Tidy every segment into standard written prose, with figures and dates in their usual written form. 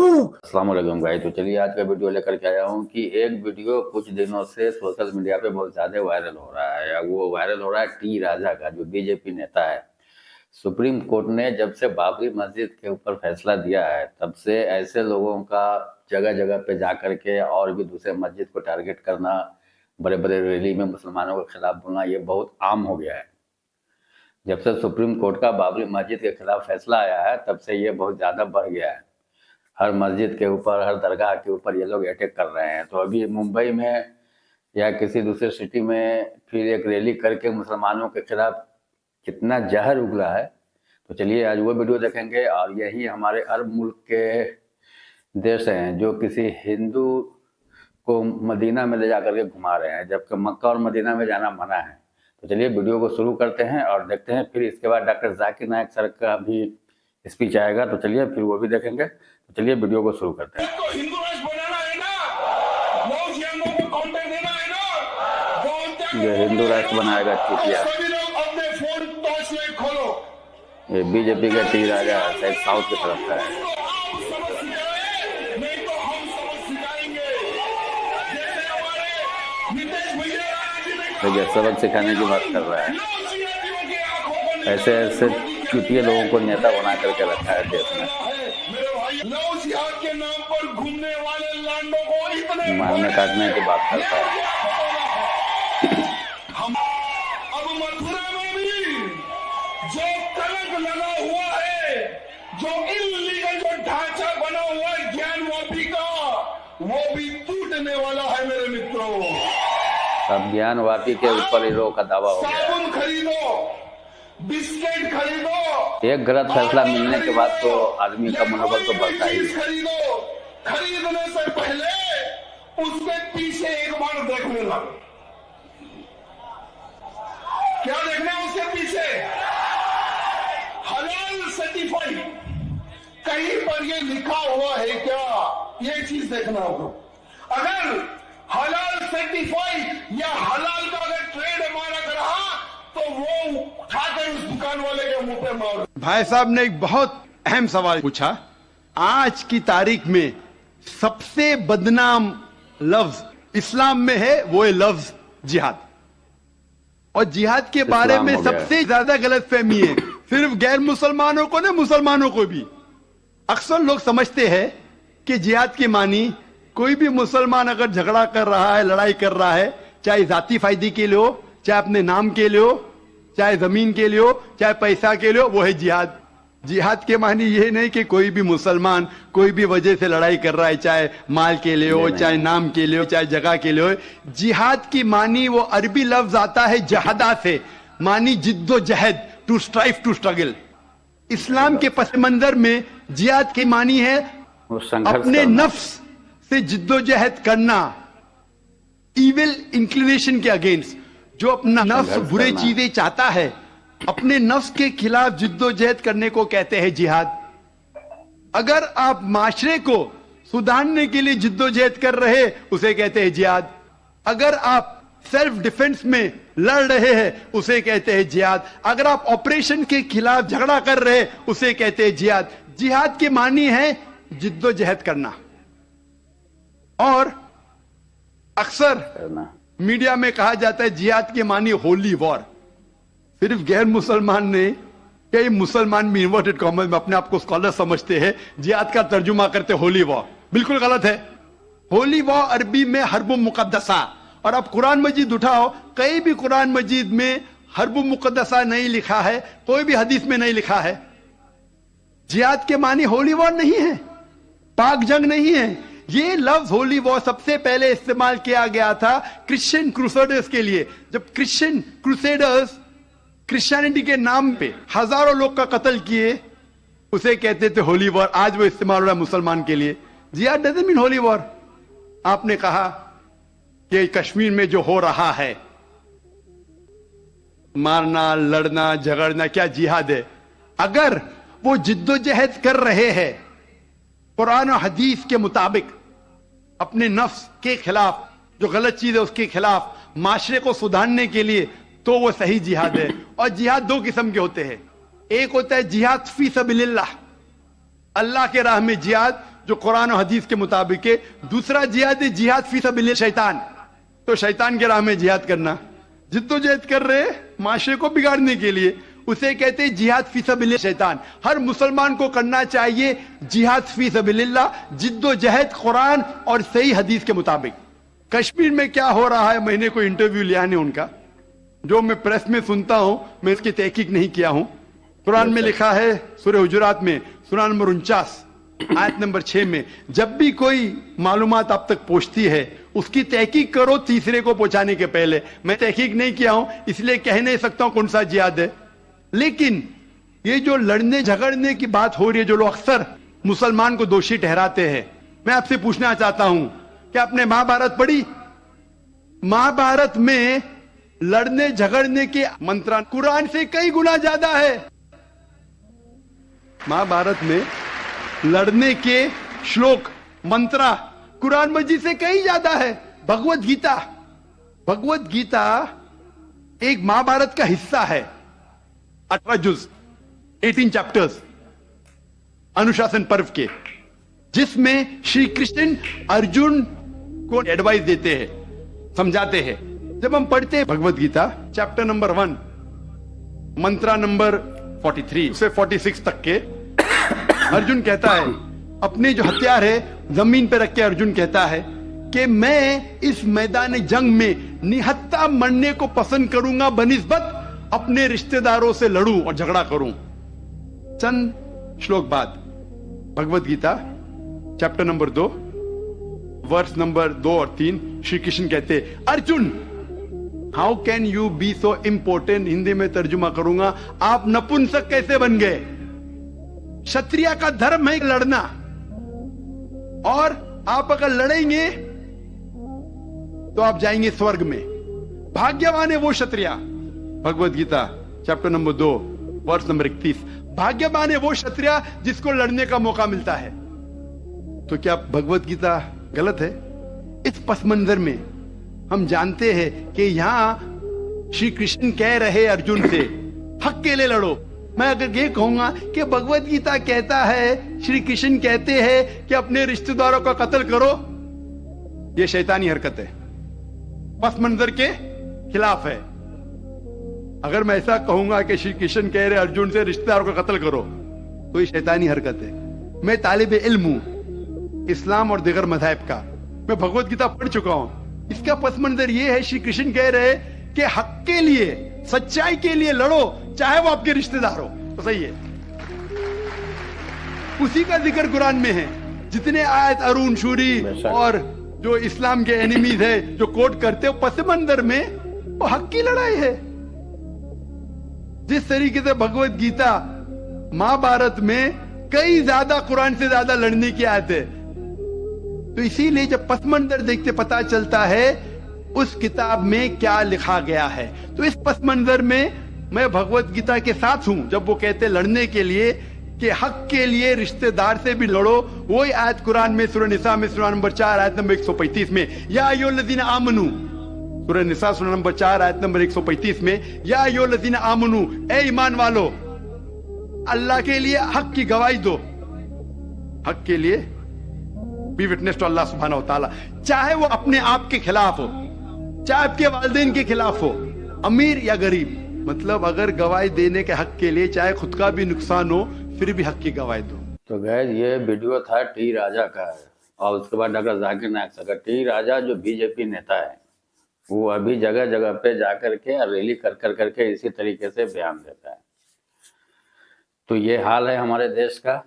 अस्सलाम वालेकुम भाई। तो चलिए आज का वीडियो लेकर के आया हूँ कि एक वीडियो कुछ दिनों से सोशल मीडिया पे बहुत ज़्यादा वायरल हो रहा है। वो वायरल हो रहा है टी राजा का, जो बीजेपी नेता है। सुप्रीम कोर्ट ने जब से बाबरी मस्जिद के ऊपर फैसला दिया है, तब से ऐसे लोगों का जगह जगह पे जा कर के और भी दूसरे मस्जिद को टारगेट करना, बड़े बड़े रैली में मुसलमानों के खिलाफ बोलना, ये बहुत आम हो गया है। जब से सुप्रीम कोर्ट का बाबरी मस्जिद के खिलाफ फैसला आया है, तब से ये बहुत ज़्यादा बढ़ गया है। हर मस्जिद के ऊपर, हर दरगाह के ऊपर ये लोग अटैक कर रहे हैं। तो अभी मुंबई में या किसी दूसरे सिटी में फिर एक रैली करके मुसलमानों के खिलाफ कितना जहर उगला है। तो चलिए आज वो वीडियो देखेंगे। और यही हमारे अरब मुल्क के देश हैं जो किसी हिंदू को मदीना में ले जा करके घुमा रहे हैं, जबकि मक्का और मदीना में जाना मना है। तो चलिए वीडियो को शुरू करते हैं और देखते हैं। फिर इसके बाद डॉक्टर जाकिर नायक सर का भी स्पीच आएगा, तो चलिए फिर वो भी देखेंगे। तो चलिए वीडियो को शुरू करते हैं। हिंदू राष्ट्र बनाना है ना, नौजवानों को काउंटर देना है ना, ये हिंदू राष्ट्र बनाएगा चुटिया। सभी लोग अपने फोन टॉर्च लाइट खोलो। ये बीजेपी का टी राजा शायद साउथ की तरफ का है। नहीं तो हम सबक सिखाएंगे। जैसे हमारे नीतीश भैया देखिए सबक सिखाने की बात कर रहा है। ऐसे ऐसे चुटिया लोगों को नेता बना करके रखा है देश में। लव जिहाद के नाम पर घूमने वाले लांडों को इतने मारने काटने की बात करता है। हम अब मथुरा में भी जो कलंक लगा हुआ है, जो इल्लीगल जो ढांचा बना हुआ है ज्ञानवापी का, वो भी टूटने वाला है मेरे मित्रों। अब ज्ञानवापी के ऊपर हीरो का दावा हो गया। साबुन खरीदो, बिस्किट खरीदो, एक गलत फैसला मिलने के बाद तो आदमी का मनोबल तो बढ़ता ही है। खरीदो, खरीदने से पहले उसके पीछे एक बार देख लेना। क्या देखना उसके पीछे? हलाल सर्टिफाइड कहीं पर ये लिखा हुआ है क्या, ये चीज देखना होगा। अगर हलाल सर्टिफाइड या हलाल का अगर ट्रेड मारा रहा तो वो उठाकर उस दुकान वाले के मुंह पे मार। भाई साहब ने एक बहुत अहम सवाल पूछा। आज की तारीख में सबसे बदनाम लफ्ज इस्लाम में है, वो है लफ्ज जिहाद। और जिहाद के बारे में सबसे ज्यादा गलतफहमी है, सिर्फ गैर मुसलमानों को नहीं, मुसलमानों को भी। अक्सर लोग समझते हैं कि जिहाद की मानी कोई भी मुसलमान अगर झगड़ा कर रहा है, लड़ाई कर रहा है, चाहे जाती फायदे के लिए हो, चाहे अपने नाम के लिए हो, चाहे जमीन के लिए हो, चाहे पैसा के लिए हो, वो है जिहाद। जिहाद के मानी ये नहीं कि कोई भी मुसलमान कोई भी वजह से लड़ाई कर रहा है, चाहे माल के लिए हो, चाहे नाम के लिए हो, चाहे जगह के लिए हो। जिहाद की मानी वो अरबी लफ्ज आता है जहदा से, मानी जिद्दोजहद, टू स्ट्राइव, टू स्ट्रगल। इस्लाम के पस मंजर में जिहाद की मानी है अपने नफ्स से जिद्दोजहद करना, इविल इंक्लिनेशन के अगेंस्ट। जो अपना नफ्स बुरे चीजें चाहता है, अपने नफ्स के खिलाफ जिद्दोजहद करने को कहते हैं जिहाद। अगर आप माशरे को सुधारने के लिए जिद्दोजहद कर रहे, उसे कहते हैं जिहाद। अगर आप सेल्फ डिफेंस में लड़ रहे हैं, उसे कहते हैं जिहाद। अगर आप ऑपरेशन के खिलाफ झगड़ा कर रहे, उसे कहते हैं जिहाद। जिहाद के मानी है जिद्दोजहद करना। और अक्सर मीडिया में कहा जाता है जिहाद के मानी होली वॉर। सिर्फ गैर मुसलमान ने, कई मुसलमान भी इन्वर्टेड कॉमर्स में अपने आप को स्कॉलर समझते हैं, जिहाद का तर्जुमा करते होली वॉर। बिल्कुल गलत है। होली वॉर अरबी में हर्ब मुकद्दसा। और आप कुरान मजीद उठाओ, कहीं भी कुरान मजीद में हर्ब मुकद्दसा नहीं लिखा है, कोई भी हदीस में नहीं लिखा है। जिहाद के मानी होली वॉर नहीं है, पाक जंग नहीं है। ये लफ्ज होली वॉर सबसे पहले इस्तेमाल किया गया था क्रिश्चियन क्रूसेडर्स के लिए। जब क्रिश्चियन क्रूसेडर्स क्रिश्चियनिटी के नाम पे हजारों लोग का कत्ल किए, उसे कहते थे होली वॉर। आज वो इस्तेमाल हो रहा है मुसलमान के लिए। जिहाद डजंट मीन होली वॉर। आपने कहा कि कश्मीर में जो हो रहा है, मारना, लड़ना, झगड़ना, क्या जिहाद है? अगर वो जिद्दोजहद कर रहे हैं कुरान और हदीस के मुताबिक, अपने नफ्स के खिलाफ, जो गलत चीज है उसके खिलाफ, माशरे को सुधारने के लिए, तो वो सही जिहाद है। और जिहाद दो किस्म के होते हैं। एक होता है जिहाद फी सबीलिल्लाह, अल्लाह के राह में जिहाद, जो कुरान और हदीस के मुताबिक है। दूसरा जिहाद है जिहाद फी सबिलिल्लाह शैतान, तो शैतान के राह में जिहाद करना, जिद्दोजहद कर रहे माशरे को बिगाड़ने के लिए, उसे कहते हैं जिहाद फी सबिलिल्लाह शैतान। हर मुसलमान को करना चाहिए जिहाद फी सबिलिल्लाह, जिद्दोजहद कुरान और सही हदीस के मुताबिक। कश्मीर में क्या हो रहा है, मैंने कोई इंटरव्यू लिया नहीं उनका, जो मैं प्रेस में सुनता हूं, मैं इसकी तहकीक नहीं किया हूं। कुरान में लिखा है सूरह हुजुरात में सूरह नंबर 49 आयत नंबर 6 में, जब भी कोई मालूमात आप तक पहुंचती है उसकी तहकीक करो तीसरे को पहुंचाने के पहले। मैं तहकीक नहीं किया हूं इसलिए कह नहीं सकता हूं कौन सा जिहाद है, लेकिन ये जो लड़ने झगड़ने की बात हो रही है, जो लोग अक्सर मुसलमान को दोषी ठहराते हैं, मैं आपसे पूछना चाहता हूं कि आपने महाभारत पढ़ी? महाभारत में लड़ने झगड़ने के मंत्र कुरान से कई गुना ज्यादा है। महाभारत में लड़ने के श्लोक मंत्र कुरान मजीद से कई ज्यादा है। भगवत गीता एक महाभारत का हिस्सा है, 18 जुज 18 चैप्टर्स अनुशासन पर्व के, जिसमें श्री कृष्ण अर्जुन को एडवाइस देते हैं, समझाते हैं। जब हम पढ़ते हैं भगवत गीता चैप्टर नंबर 1 मंत्र नंबर 43 से 46 तक के, अर्जुन कहता है, अपने जो हथियार है जमीन पे रख के अर्जुन कहता है कि मैं इस मैदान जंग में निहत्था मरने को पसंद करूंगा बनिस्बत अपने रिश्तेदारों से लड़ूं और झगड़ा करूं। चंद श्लोक बाद Bhagavad Gita chapter number 2 verse number 2 और 3 श्री कृष्ण कहते, Arjun how can you be so important, Hindi में तर्जुमा करूंगा, आप नपुंसक कैसे बन गए? क्षत्रिय का धर्म है लड़ना, और आप अगर लड़ेंगे तो आप जाएंगे स्वर्ग में। भाग्यवान है वो Kshatriya, Bhagavad Gita chapter number 2 verse number 31, भाग्यवान है वो क्षत्रिय जिसको लड़ने का मौका मिलता है। तो क्या भगवत गीता गलत है? इस पस मंजर में हम जानते हैं कि यहां श्री कृष्ण कह रहे अर्जुन से हक के लिए लड़ो। मैं अगर ये कहूंगा कि भगवत गीता कहता है, श्री कृष्ण कहते हैं कि अपने रिश्तेदारों का कत्ल करो, ये शैतानी हरकत है, पस मंजर के खिलाफ है। अगर मैं ऐसा कहूंगा कि श्री कृष्ण कह रहे अर्जुन से रिश्तेदारों का कत्ल करो, तो ये शैतानी हरकत है। मैं तालिब इल्म हूं इस्लाम और दिगर मज़हब का, मैं भगवत गीता पढ़ चुका हूं। इसका पस मंजर ये है, श्री कृष्ण कह रहे कि हक के लिए, सच्चाई के लिए लड़ो, चाहे वो आपके रिश्तेदार हो। तो सही है, उसी का जिक्र कुरान में है। जितने आयत अरुण शूरी और जो इस्लाम के एनिमीज है जो कोट करते हो, पस मंजर में वो हक की लड़ाई है। जिस तरीके से भगवत गीता महाभारत में कई ज्यादा कुरान से ज्यादा लड़ने की आयत है, तो इसीलिए जब पस मंजर देखते पता चलता है उस किताब में क्या लिखा गया है। तो इस पस मंजर में मैं भगवत गीता के साथ हूं जब वो कहते लड़ने के लिए कि हक के लिए रिश्तेदार से भी लड़ो। वही आयत कुरान में सूरह निसा में सूरह नंबर 4 आयत नंबर 135 में, या अय्युहल्लज़ीना आमनू, सूरह निसा सूरह नंबर 4 आयत नंबर 135 में, या अय्युहल्लज़ीना आमनू, ए ईमान वालो, अल्लाह के लिए हक की गवाही दो। हक के लिए बी विटनेस टू अल्लाह सुब्हानहू व तआला, चाहे वो अपने आप के खिलाफ हो, चाहे आपके वालिदैन के खिलाफ हो, अमीर या गरीब। मतलब अगर गवाही देने के हक के लिए चाहे खुद का भी नुकसान हो, फिर भी हक की गवाही दो। तो गैर ये वीडियो था टी राजा का है, और उसके बाद डॉक्टर जाकिर नायक साहब का। टी राजा जो बीजेपी नेता है, वो अभी जगह जगह पे जाकर के रैली कर करके इसी तरीके से बयान देता है। तो ये हाल है हमारे देश का।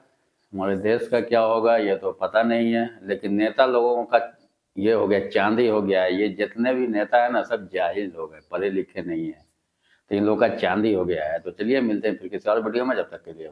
हमारे देश का क्या होगा ये तो पता नहीं है, लेकिन नेता लोगों का ये हो गया, चांदी हो गया है। ये जितने भी नेता है ना, सब जाहिल लोग हैं, पढ़े लिखे नहीं है, तो इन लोगों का चांदी हो गया है। तो चलिए मिलते हैं फिर किसी और वीडियो में, जब तक के लिए।